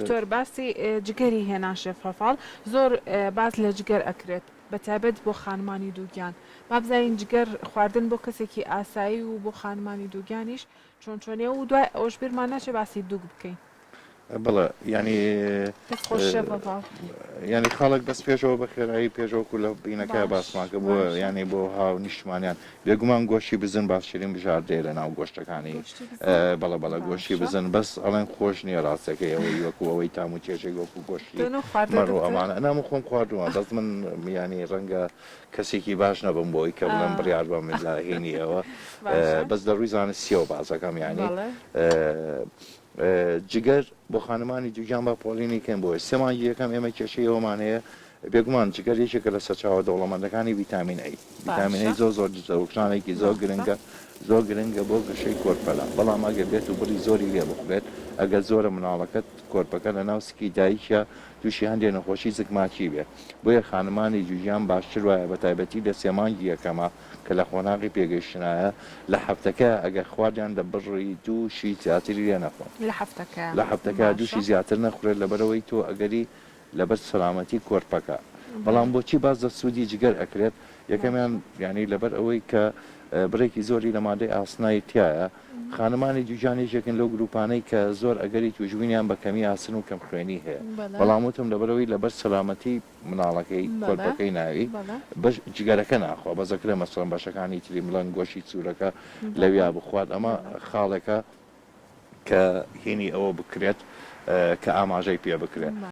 دکتۆر باسی جگەری هێنا شێفەفاڵ زۆر باز لە جگەر ئەکرێت بەتابەت بۆ خانمانی دووگیان با بزانین جگەر خواردن بۆ کەسێکی ئاسایی و بۆ خانمانی دووگیانیش چۆن چۆنێ و دوای ئەوش بیرمان ناچێ باسی دووگ بکەین بەڵێ ینی خۆش شێفەفاڵ ینی خەڵک دەست پێشەوە بە خێرایی پێشەوەکو لە بینەکە باسماکە بۆ ینی بۆ هاو نیشتمانیان بێگومان گۆشتی بزن باشترین بژاردێ لە ناو گۆشتەکانی بەڵە بەڵە گۆشتی بزن بەس ئەڵێن خۆش نییە ڕاستەکەی ئەوەی وەکو ئەوەی تام و چێشێک وەکو گۆشتی مەڕوو ئەمانە ئەنام خۆم خواردووە دەست من ینی ڕەنگە کەسێکی باش نەبم بۆی کە بڵم بڕیار بەم لاهێنیەوە بەس دەڕووی زانستیەوە بازەکەم ینی جگەر بۆ خانمانی دووگیان بە پۆلینیکەن بۆی سێمان یەکەم ئێمە کێشەی ئەومان هەیە بێگومان جگەر یەکێکە لە سەرچاوە دەوڵەمەندەکانی ڤیتامین ئەی ڤیتامینەی زۆر زۆرشانێکی زۆر گرنگە بۆ گەشەی کۆرپەلا بەڵام ئەگەر بێت و بڕی زۆری لێ بخوێت ئەگەر زۆرە مناڵەکەت کۆرپەکە لە ناو سکی دایکە تووشی هەندێک نەخۆشی زگماکی بێ بۆیە خانمانی دووگیان باشتر وایە بە تایبەتی لە سێمانگی یەکەمە کە لە خۆناغی پێگەشتنایە لە هەفتەکە ئەگەر خواردیان لە بڕی دووشی زیاتری لێ نەخۆن لە هەفتەکە دووشی زیاتر نەخورێت لەبەرەوەی تۆ ئەگەری لەبەر سەلامەتی کۆرپەکە بەڵام بۆچی باز دە سوودی جگەر ئەکرێت یەکەمیان ینی لەبەر ئەوەی کە بڕێکی زۆری لە مادەی ئاسنایی تایە خانمانی دووجانێکێکن لەو گروپانەی کە زۆر ئەگەری توژبوونیان بە کەمی ئاسن و کەم خوێنی هەیە بەڵاموتم لەبەرەوەی لەبەر سەلامەتی مناڵەکەی کۆرپەکەی ناوی جگەرەکە ناخوا بەزەکرێ مەسڵەن بەشەکانی تری مڵەن گۆشی چورەکە لەویا بخوات ئەمە خاڵێکە کە هینی ئەوە بکرێت کە ئاماژەی پێ بکرێت